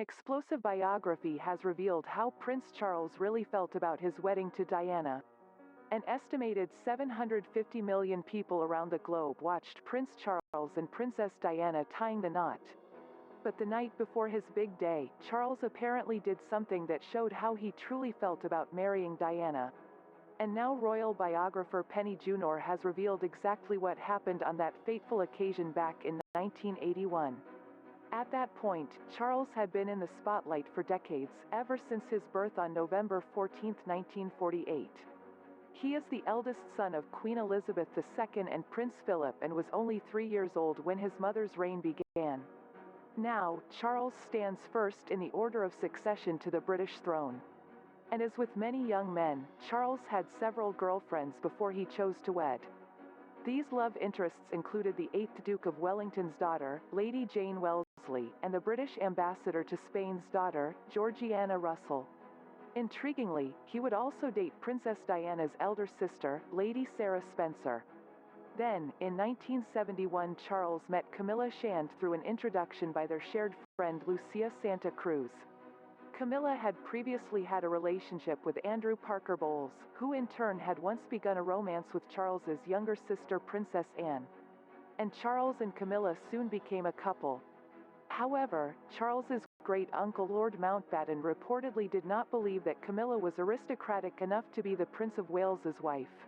explosive biography has revealed how Prince Charles really felt about his wedding to Diana. An estimated 750 million people around the globe watched Prince Charles and Princess Diana tying the knot. But the night before his big day, Charles apparently did something that showed how he truly felt about marrying Diana. And now royal biographer Penny Junor has revealed exactly what happened on that fateful occasion back in 1981. At that point, Charles had been in the spotlight for decades, ever since his birth on November 14, 1948. He is the eldest son of Queen Elizabeth II and Prince Philip and was only 3 years old when his mother's reign began. Now, Charles stands first in the order of succession to the British throne. And as with many young men, Charles had several girlfriends before he chose to wed. These love interests included the 8th Duke of Wellington's daughter, Lady Jane Wellesley, and the British ambassador to Spain's daughter, Georgiana Russell. Intriguingly, he would also date Princess Diana's elder sister, Lady Sarah Spencer. Then, in 1971, Charles met Camilla Shand through an introduction by their shared friend Lucia Santa Cruz. Camilla had previously had a relationship with Andrew Parker Bowles, who in turn had once begun a romance with Charles's younger sister Princess Anne. And Charles and Camilla soon became a couple. However, Charles's great-uncle Lord Mountbatten reportedly did not believe that Camilla was aristocratic enough to be the Prince of Wales's wife.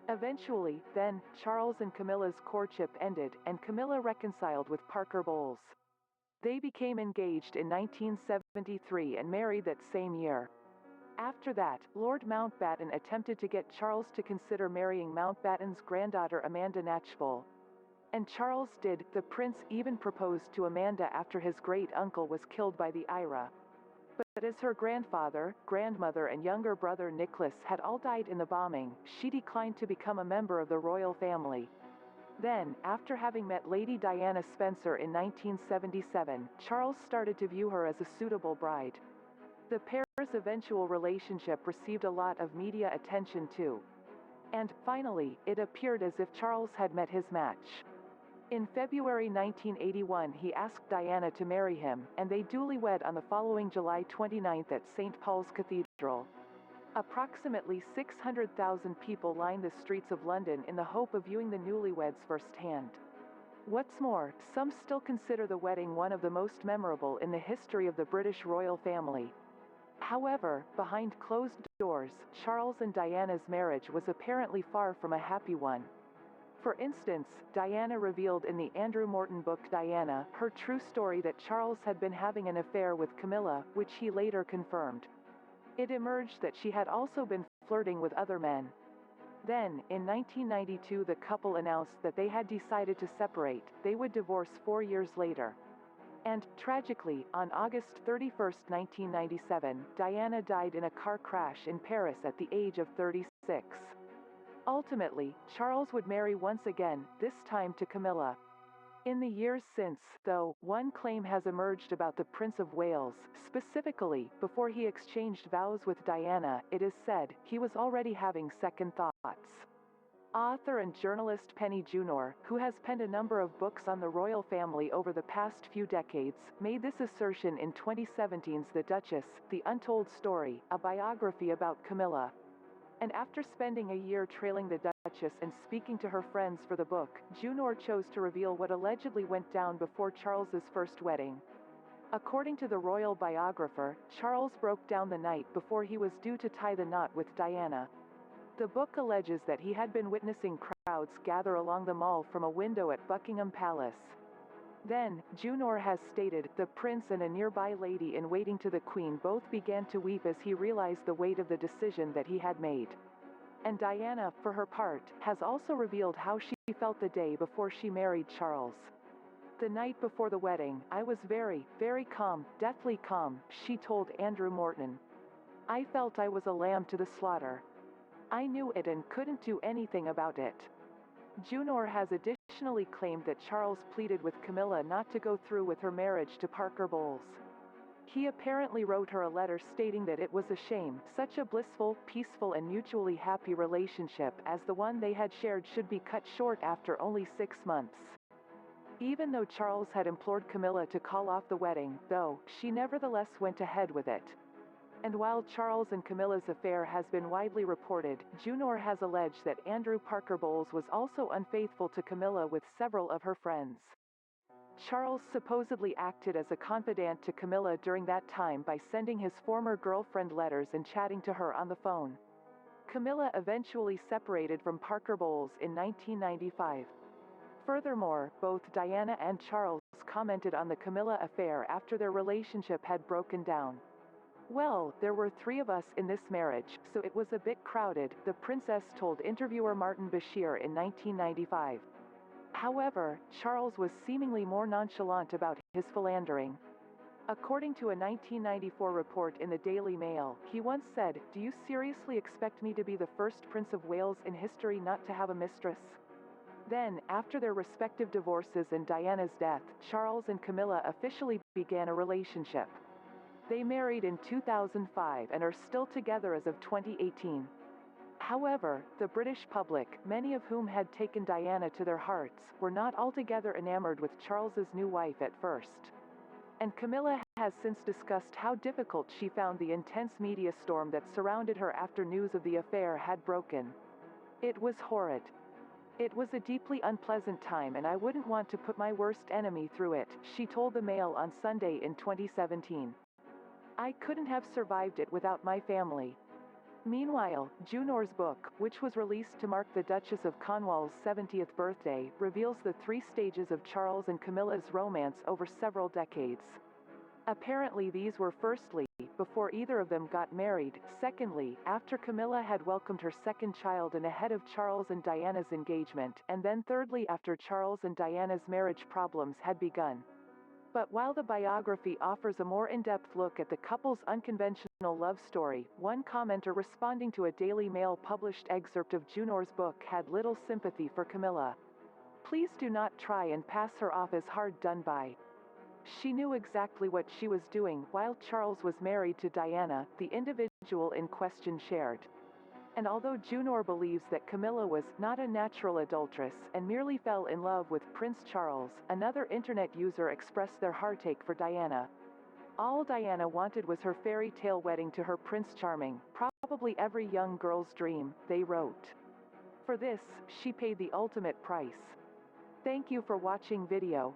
Eventually, then, Charles and Camilla's courtship ended, and Camilla reconciled with Parker Bowles. They became engaged in 1973 and married that same year. After that, Lord Mountbatten attempted to get Charles to consider marrying Mountbatten's granddaughter Amanda Knatchbull. And Charles did. The prince even proposed to Amanda after his great-uncle was killed by the IRA. But as her grandfather, grandmother and younger brother Nicholas had all died in the bombing, she declined to become a member of the royal family. Then, after having met Lady Diana Spencer in 1977, Charles started to view her as a suitable bride. The pair's eventual relationship received a lot of media attention too. And, finally, it appeared as if Charles had met his match. In February 1981 he asked Diana to marry him, and they duly wed on the following July 29 at St. Paul's Cathedral. Approximately 600,000 people lined the streets of London in the hope of viewing the newlyweds firsthand. What's more, some still consider the wedding one of the most memorable in the history of the British royal family. However, behind closed doors, Charles and Diana's marriage was apparently far from a happy one. For instance, Diana revealed in the Andrew Morton book Diana her true story that Charles had been having an affair with Camilla, which he later confirmed. It emerged that she had also been flirting with other men. Then, in 1992 the couple announced that they had decided to separate. They would divorce 4 years later. And, tragically, on August 31, 1997, Diana died in a car crash in Paris at the age of 36. Ultimately, Charles would marry once again, this time to Camilla. In the years since, though, one claim has emerged about the Prince of Wales. Specifically, before he exchanged vows with Diana, it is said, he was already having second thoughts. Author and journalist Penny Junor, who has penned a number of books on the royal family over the past few decades, made this assertion in 2017's The Duchess, The Untold Story, a biography about Camilla. And after spending a year trailing the Duchess and speaking to her friends for the book, Junor chose to reveal what allegedly went down before Charles's first wedding. According to the royal biographer, Charles broke down the night before he was due to tie the knot with Diana. The book alleges that he had been witnessing crowds gather along the mall from a window at Buckingham Palace. Then, Junor has stated, the prince and a nearby lady in waiting to the queen both began to weep as he realized the weight of the decision that he had made. And Diana, for her part, has also revealed how she felt the day before she married Charles. The night before the wedding, I was very, very calm, deathly calm, she told Andrew Morton. I felt I was a lamb to the slaughter. I knew it and couldn't do anything about it. Junor has additionally claimed that Charles pleaded with Camilla not to go through with her marriage to Parker Bowles. He apparently wrote her a letter stating that it was a shame such a blissful, peaceful and mutually happy relationship as the one they had shared should be cut short after only 6 months. Even though Charles had implored Camilla to call off the wedding, though, she nevertheless went ahead with it. And while Charles and Camilla's affair has been widely reported, Junor has alleged that Andrew Parker Bowles was also unfaithful to Camilla with several of her friends. Charles supposedly acted as a confidant to Camilla during that time by sending his former girlfriend letters and chatting to her on the phone. Camilla eventually separated from Parker Bowles in 1995. Furthermore, both Diana and Charles commented on the Camilla affair after their relationship had broken down. "Well, there were three of us in this marriage, so it was a bit crowded," the princess told interviewer Martin Bashir in 1995. However, Charles was seemingly more nonchalant about his philandering. According to a 1994 report in the Daily Mail, he once said, "Do you seriously expect me to be the first Prince of Wales in history not to have a mistress?" Then, after their respective divorces and Diana's death, Charles and Camilla officially began a relationship. They married in 2005 and are still together as of 2018. However, the British public, many of whom had taken Diana to their hearts, were not altogether enamored with Charles's new wife at first. And Camilla has since discussed how difficult she found the intense media storm that surrounded her after news of the affair had broken. "It was horrid. It was a deeply unpleasant time and I wouldn't want to put my worst enemy through it," she told the Mail on Sunday in 2017. "I couldn't have survived it without my family." Meanwhile, Junor's book, which was released to mark the Duchess of Cornwall's 70th birthday, reveals the three stages of Charles and Camilla's romance over several decades. Apparently these were firstly, before either of them got married, secondly, after Camilla had welcomed her second child and ahead of Charles and Diana's engagement, and then thirdly after Charles and Diana's marriage problems had begun. But while the biography offers a more in-depth look at the couple's unconventional love story, one commenter responding to a Daily Mail published excerpt of Junor's book had little sympathy for Camilla. "Please do not try and pass her off as hard done by. She knew exactly what she was doing while Charles was married to Diana," the individual in question shared. And although Junor believes that Camilla was not a natural adulteress and merely fell in love with Prince Charles, another internet user expressed their heartache for Diana. "All Diana wanted was her fairy tale wedding to her Prince Charming, probably every young girl's dream," they wrote. "For this, she paid the ultimate price. Thank you for watching video.